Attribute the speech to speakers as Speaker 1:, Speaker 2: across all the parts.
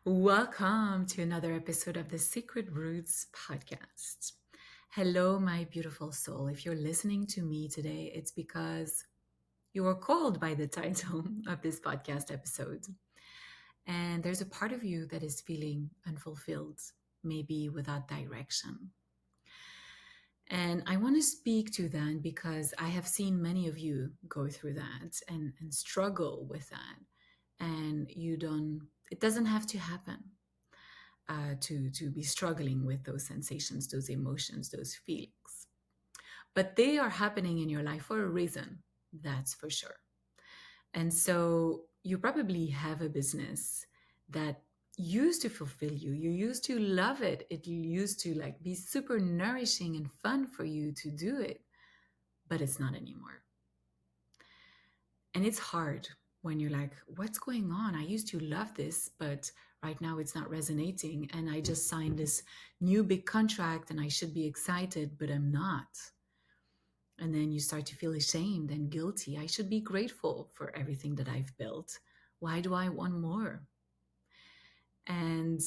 Speaker 1: Welcome to another episode of the Secret Roots podcast. Hello, my beautiful soul. If you're listening to me today, it's because you were called by the title of this podcast episode. And there's a part of you that is feeling unfulfilled, maybe without direction. And I want to speak to that because I have seen many of you go through that and struggle with that. And it doesn't have to happen to be struggling with those sensations, those emotions, those feelings. But they are happening in your life for a reason, that's for sure. And so you probably have a business that used to fulfill you. You used to love it. It used to like be super nourishing and fun for you to do it, but it's not anymore. And it's hard when you're like, what's going on? I used to love this, but right now it's not resonating. And I just signed this new big contract and I should be excited, but I'm not. And then you start to feel ashamed and guilty. I should be grateful for everything that I've built. Why do I want more? And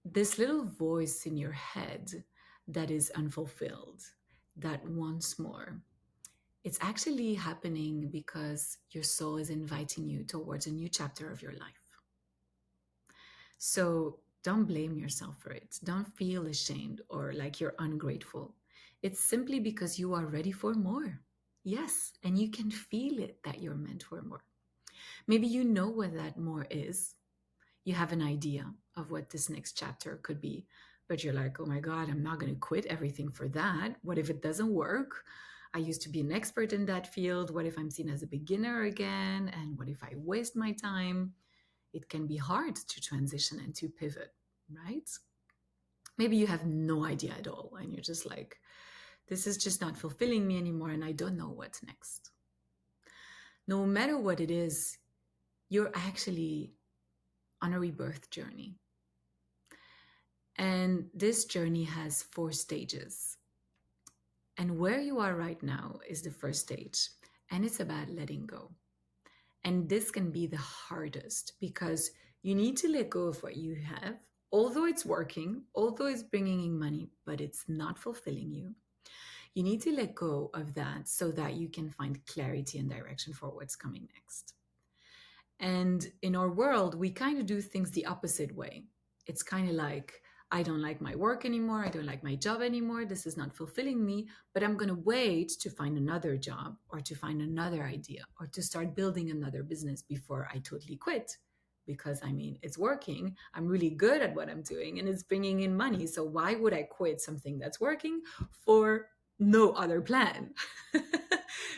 Speaker 1: this little voice in your head that is unfulfilled, that wants more, it's actually happening because your soul is inviting you towards a new chapter of your life. So don't blame yourself for it. Don't feel ashamed or like you're ungrateful. It's simply because you are ready for more. Yes, and you can feel it that you're meant for more. Maybe you know what that more is. You have an idea of what this next chapter could be, but you're like, oh my God, I'm not going to quit everything for that. What if it doesn't work? I used to be an expert in that field. What if I'm seen as a beginner again? And what if I waste my time? It can be hard to transition and to pivot, right? Maybe you have no idea at all, and you're just like, this is just not fulfilling me anymore, and I don't know what's next. No matter what it is, you're actually on a rebirth journey. And this journey has 4 stages. And where you are right now is the first stage, and it's about letting go. And this can be the hardest because you need to let go of what you have, although it's working, although it's bringing in money, but it's not fulfilling you. You need to let go of that so that you can find clarity and direction for what's coming next. And in our world, we kind of do things the opposite way. It's kind of like, I don't like my work anymore. I don't like my job anymore. This is not fulfilling me, but I'm going to wait to find another job or to find another idea or to start building another business before I totally quit. Because I mean, it's working. I'm really good at what I'm doing and it's bringing in money. So why would I quit something that's working for no other plan?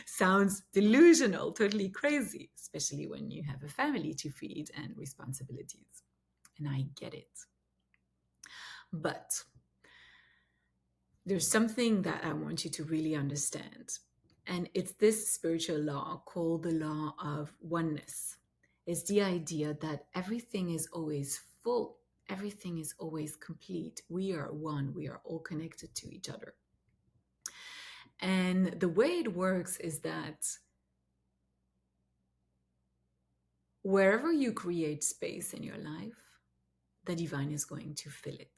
Speaker 1: Sounds delusional, totally crazy, especially when you have a family to feed and responsibilities. And I get it. But there's something that I want you to really understand. And it's this spiritual law called the law of oneness. It's the idea that everything is always full, everything is always complete. We are one, we are all connected to each other. And the way it works is that wherever you create space in your life, the divine is going to fill it.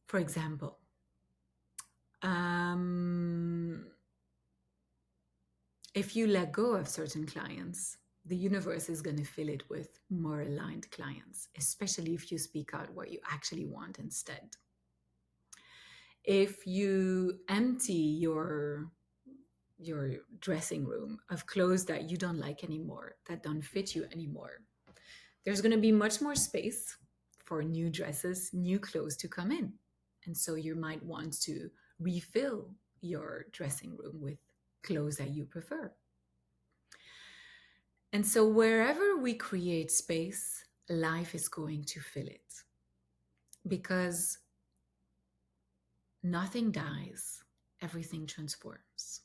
Speaker 1: For example, if you let go of certain clients, the universe is going to fill it with more aligned clients, especially if you speak out what you actually want instead. If you empty your dressing room of clothes that you don't like anymore, that don't fit you anymore, there's going to be much more space for new dresses, new clothes to come in. And so you might want to refill your dressing room with clothes that you prefer. And so wherever we create space, life is going to fill it. Because nothing dies, everything transforms.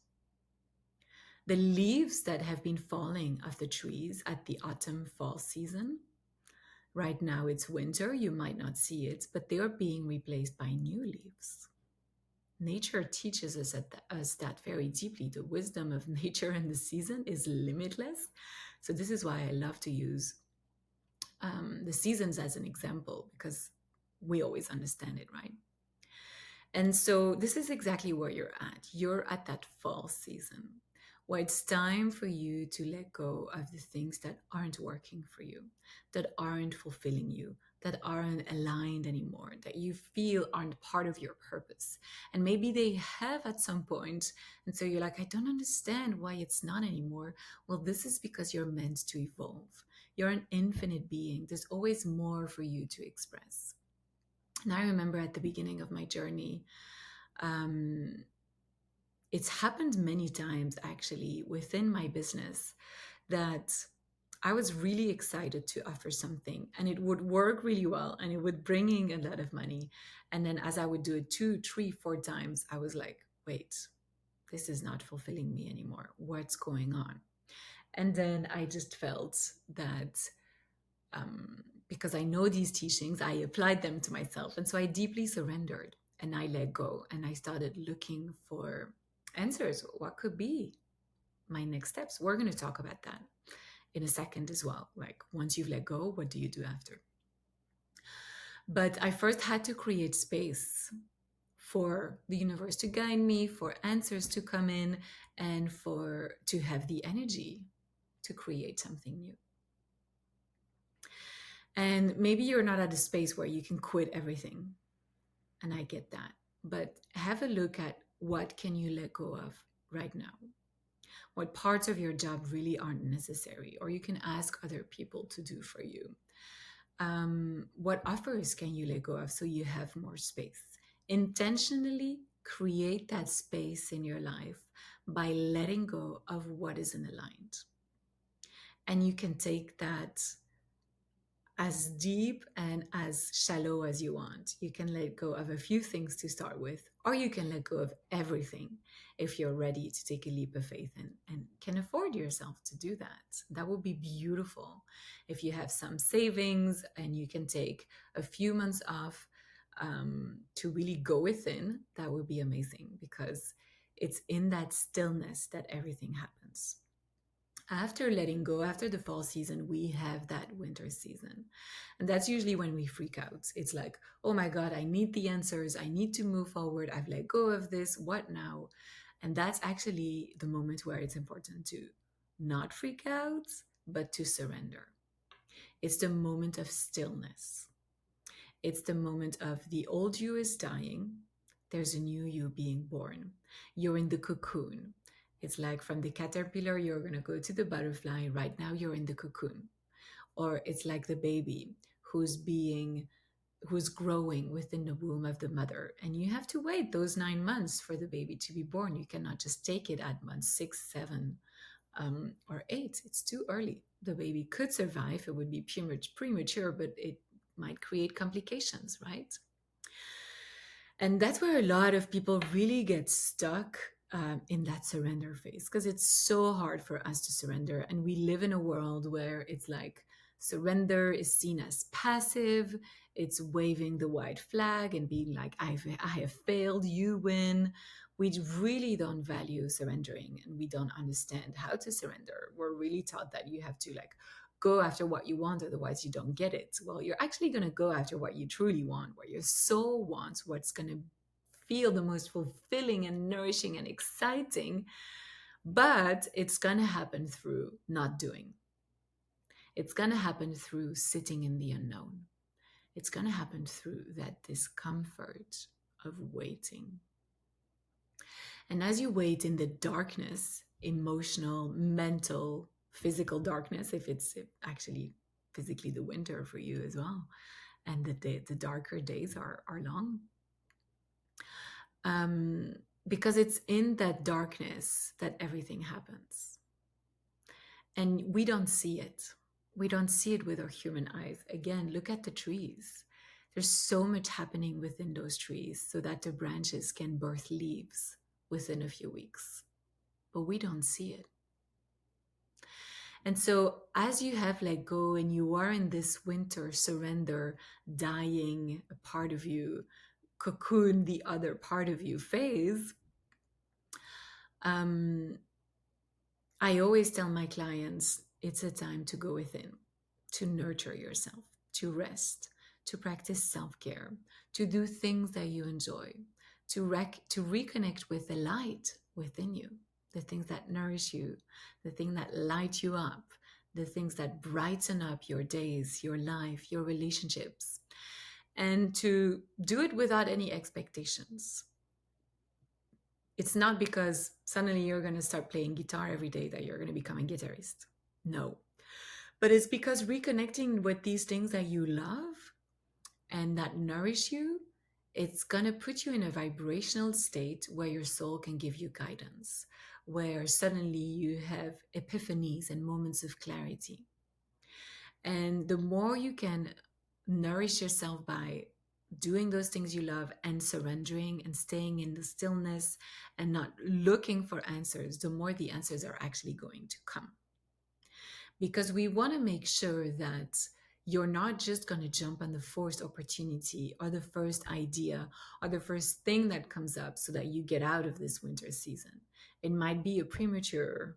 Speaker 1: The leaves that have been falling off the trees at the autumn fall season, right now it's winter, you might not see it, but they are being replaced by new leaves. Nature teaches us that very deeply. The wisdom of nature and the season is limitless. So, this is why I love to use the seasons as an example because we always understand it, right? And so this is exactly where you're at. You're at that fall season where it's time for you to let go of the things that aren't working for you, that aren't fulfilling you, that aren't aligned anymore, that you feel aren't part of your purpose. And maybe they have at some point, and so you're like, I don't understand why it's not anymore. Well, this is because you're meant to evolve. You're an infinite being. There's always more for you to express. And I remember at the beginning of my journey, um, it's happened many times actually within my business that I was really excited to offer something and it would work really well and it would bring in a lot of money. And then as I would do it two, three, four times, I was like, wait, this is not fulfilling me anymore. What's going on? And then I just felt that because I know these teachings, I applied them to myself. And so I deeply surrendered and I let go and I started looking for answers. What could be my next steps? We're going to talk about that in a second as well. Like once you've let go, what do you do after? But I first had to create space for the universe to guide me, for answers to come in, and for to have the energy to create something new. And maybe you're not at a space where you can quit everything. And I get that. But have a look at what can you let go of right now? What parts of your job really aren't necessary or you can ask other people to do for you? What offers can you let go of so you have more space? Intentionally create that space in your life by letting go of what isn't aligned. And you can take that as deep and as shallow as you want. You can let go of a few things to start with, or you can let go of everything if you're ready to take a leap of faith and can afford yourself to do that. That would be beautiful. If you have some savings and you can take a few months off to really go within, that would be amazing because it's in that stillness that everything happens. After letting go, after the fall season, we have that winter season. And that's usually when we freak out. It's like, oh my God, I need the answers. I need to move forward. I've let go of this. What now? And that's actually the moment where it's important to not freak out, but to surrender. It's the moment of stillness. It's the moment of the old you is dying. There's a new you being born. You're in the cocoon. It's like from the caterpillar, you're going to go to the butterfly. Right now, you're in the cocoon. Or it's like the baby who's growing within the womb of the mother. And you have to wait those 9 months for the baby to be born. You cannot just take it at month six, seven, or eight. It's too early. The baby could survive. It would be premature, but it might create complications, right? And that's where a lot of people really get stuck in that surrender phase because it's so hard for us to surrender. And we live in a world where it's like surrender is seen as passive, it's waving the white flag and being like, I have failed, you win. We really don't value surrendering and we don't understand how to surrender. We're really taught that you have to like go after what you want, otherwise you don't get it. Well, you're actually going to go after what you truly want, what your soul wants, what's going to feel the most fulfilling and nourishing and exciting. But it's going to happen through not doing. It's going to happen through sitting in the unknown. It's going to happen through that discomfort of waiting. And as you wait in the darkness, emotional, mental, physical darkness, if it's actually physically the winter for you as well, and the darker days are long, um, because it's in that darkness that everything happens. And we don't see it. We don't see it with our human eyes. Again, look at the trees. There's so much happening within those trees so that the branches can birth leaves within a few weeks. But we don't see it. And so, as you have let go and you are in this winter surrender, dying a part of you, cocoon the other part of you phase, um, I always tell my clients it's a time to go within, to nurture yourself, to rest, to practice self care, to do things that you enjoy, to reconnect with the light within you, the things that nourish you, the things that light you up, the things that brighten up your days, your life, your relationships, and to do it without any expectations. It's not because suddenly you're going to start playing guitar every day that you're going to become a guitarist. No. But it's because reconnecting with these things that you love and that nourish you, it's going to put you in a vibrational state where your soul can give you guidance, where suddenly you have epiphanies and moments of clarity. And the more you can nourish yourself by doing those things you love and surrendering and staying in the stillness and not looking for answers, the more the answers are actually going to come. Because we want to make sure that you're not just going to jump on the first opportunity or the first idea or the first thing that comes up so that you get out of this winter season. It might be a premature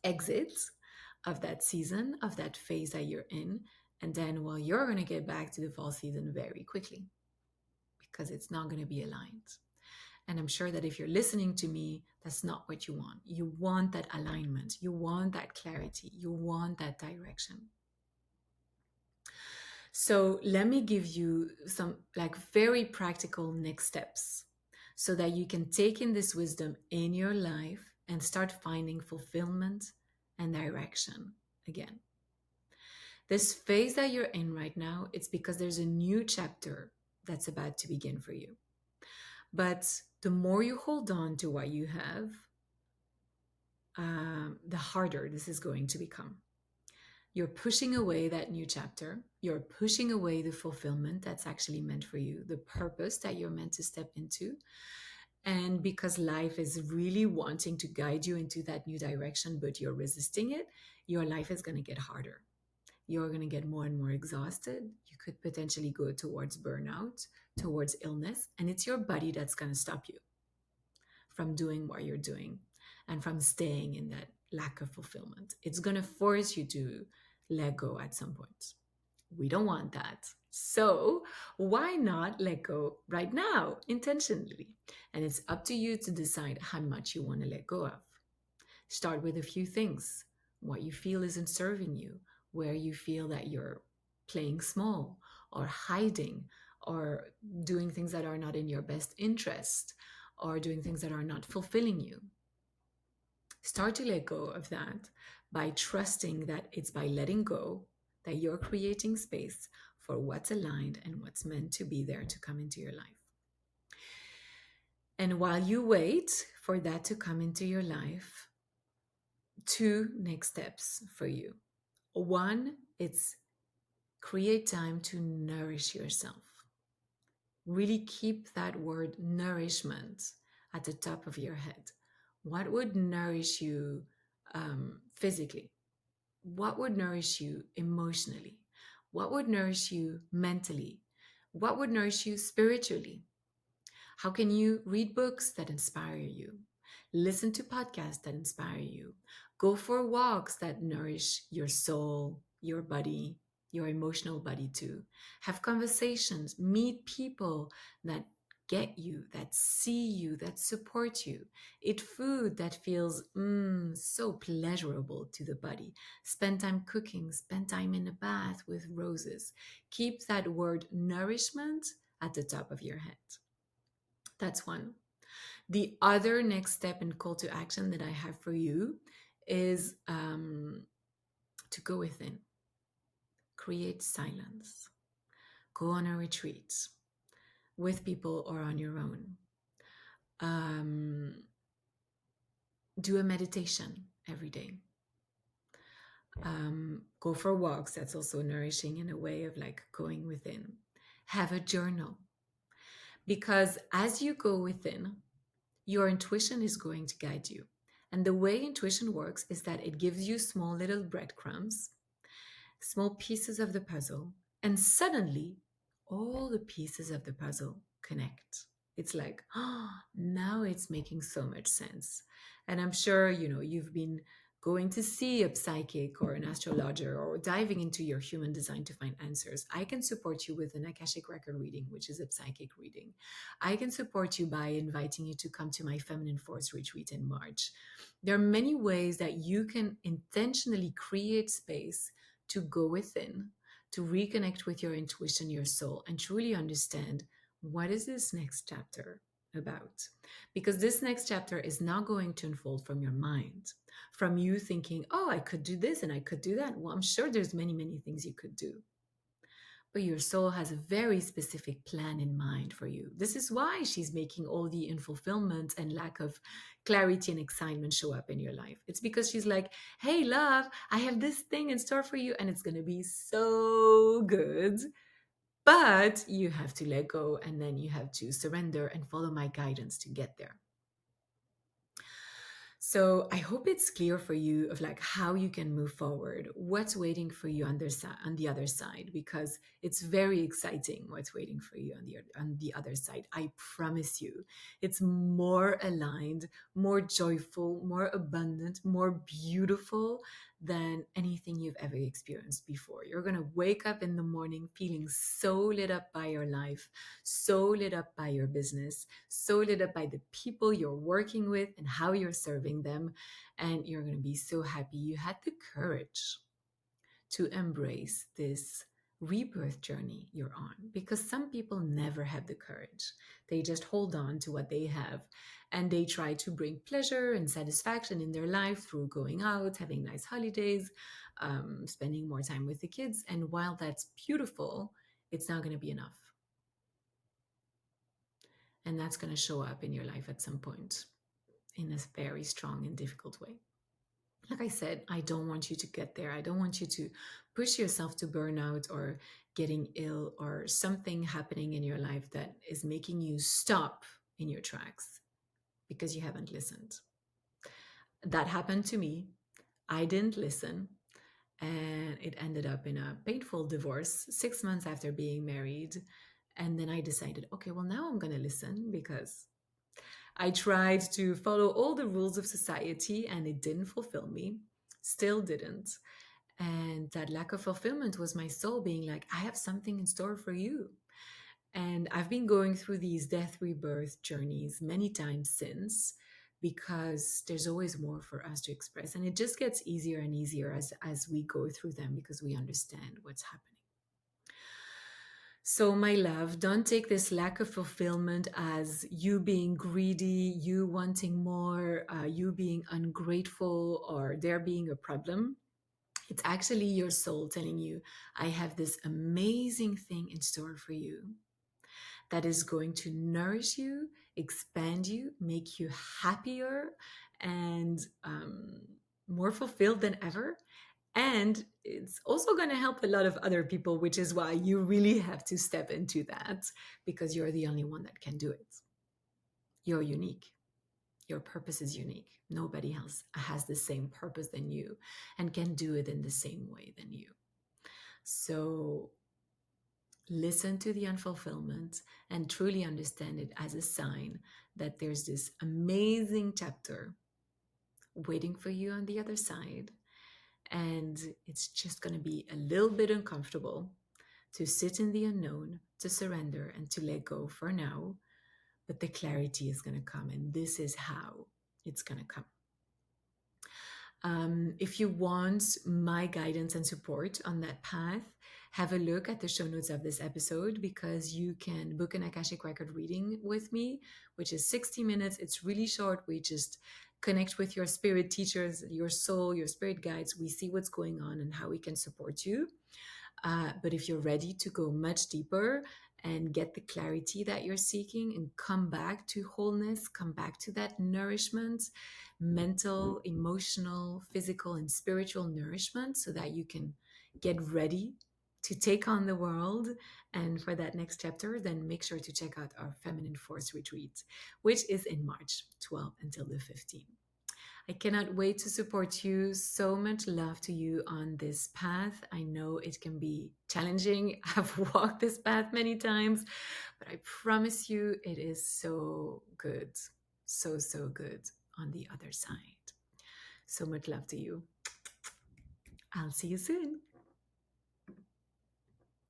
Speaker 1: exit of that season, of that phase that you're in. And then, well, you're going to get back to the fall season very quickly because it's not going to be aligned. And I'm sure that if you're listening to me, that's not what you want. You want that alignment, you want that clarity, you want that direction. So, let me give you some like very practical next steps so that you can take in this wisdom in your life and start finding fulfillment and direction again. This phase that you're in right now, it's because there's a new chapter that's about to begin for you. But the more you hold on to what you have, the harder this is going to become. You're pushing away that new chapter. You're pushing away the fulfillment that's actually meant for you, the purpose that you're meant to step into. And because life is really wanting to guide you into that new direction, but you're resisting it, your life is going to get harder. You're going to get more and more exhausted. You could potentially go towards burnout, towards illness, and it's your body that's going to stop you from doing what you're doing and from staying in that lack of fulfillment. It's going to force you to let go at some point. We don't want that. So, why not let go right now, intentionally? And it's up to you to decide how much you want to let go of. Start with a few things: what you feel isn't serving you, where you feel that you're playing small or hiding or doing things that are not in your best interest or doing things that are not fulfilling you. Start to let go of that by trusting that it's by letting go that you're creating space for what's aligned and what's meant to be there to come into your life. And while you wait for that to come into your life, two next steps for you. One, it's create time to nourish yourself. Really keep that word nourishment at the top of your head. What would nourish you physically? What would nourish you emotionally? What would nourish you mentally? What would nourish you spiritually? How can you read books that inspire you? Listen to podcasts that inspire you. Go for walks that nourish your soul, your body, your emotional body too. Have conversations, meet people that get you, that see you, that support you. Eat food that feels so pleasurable to the body. Spend time cooking, spend time in a bath with roses. Keep that word nourishment at the top of your head. That's one. The other next step and call to action that I have for you is to go within, create silence, go on a retreat with people or on your own. Do a meditation every day. Go for walks. That's also nourishing in a way of like going within. Have a journal. Because as you go within, your intuition is going to guide you. And the way intuition works is that it gives you small little breadcrumbs, small pieces of the puzzle, and suddenly all the pieces of the puzzle connect. It's like, oh, now it's making so much sense. And I'm sure, you've been going to see a psychic or an astrologer or diving into your human design to find answers. I can support you with an Akashic record reading, which is a psychic reading. I can support you by inviting you to come to my Feminine Force retreat in March. There are many ways that you can intentionally create space to go within, to reconnect with your intuition, your soul, and truly understand what is this next chapter about? Because this next chapter is not going to unfold from your mind, from you thinking, oh, I could do this and I could do that. Well, I'm sure there's many, many things you could do. But your soul has a very specific plan in mind for you. This is why she's making all the unfulfillment and lack of clarity and excitement show up in your life. It's because she's like, hey, love, I have this thing in store for you, and it's going to be so good. But you have to let go, and then you have to surrender and follow my guidance to get there. So I hope it's clear for you of like how you can move forward, what's waiting for you on the other side, because it's very exciting what's waiting for you on the other side. I promise you, it's more aligned, more joyful, more abundant, more beautiful than anything you've ever experienced before. You're going to wake up in the morning feeling so lit up by your life, so lit up by your business, so lit up by the people you're working with and how you're serving them. And you're going to be so happy you had the courage to embrace this rebirth journey you're on, because some people never have the courage. They just hold on to what they have, and they try to bring pleasure and satisfaction in their life through going out, having nice holidays, spending more time with the kids. And while that's beautiful, it's not going to be enough. And that's going to show up in your life at some point in a very strong and difficult way. Like I said, I don't want you to get there. I don't want you to push yourself to burnout or getting ill or something happening in your life that is making you stop in your tracks because you haven't listened. That happened to me. I didn't listen, and it ended up in a painful divorce 6 months after being married. And then I decided, okay, well, now I'm going to listen, because I tried to follow all the rules of society and it didn't fulfill me, still didn't. And that lack of fulfillment was my soul being like, I have something in store for you. And I've been going through these death rebirth journeys many times since, because there's always more for us to express. And it just gets easier and easier as we go through them, because we understand what's happening. So, my love, don't take this lack of fulfillment as you being greedy, you wanting more, you being ungrateful, or there being a problem. It's actually your soul telling you, I have this amazing thing in store for you that is going to nourish you, expand you, make you happier and more fulfilled than ever. And it's also going to help a lot of other people, which is why you really have to step into that, because you're the only one that can do it. You're unique. Your purpose is unique. Nobody else has the same purpose than you and can do it in the same way than you. So listen to the unfulfillment and truly understand it as a sign that there's this amazing chapter waiting for you on the other side. And it's just going to be a little bit uncomfortable to sit in the unknown, to surrender, and to let go for now. But the clarity is going to come, and this is how it's going to come. If you want my guidance and support on that path, have a look at the show notes of this episode, because you can book an Akashic record reading with me, which is 60 minutes. It's really short. We just connect with your spirit teachers, your soul, your spirit guides. We see what's going on and how we can support you. But if you're ready to go much deeper and get the clarity that you're seeking and come back to wholeness, come back to that nourishment, mental, emotional, physical, and spiritual nourishment, so that you can get ready to take on the world and for that next chapter, then make sure to check out our Feminine Force retreat, which is in March 12th until the 15th. I cannot wait to support you. So much love to you on this path. I know it can be challenging. I've walked this path many times, but I promise you it is so good. So, so good on the other side. So much love to you. I'll see you soon.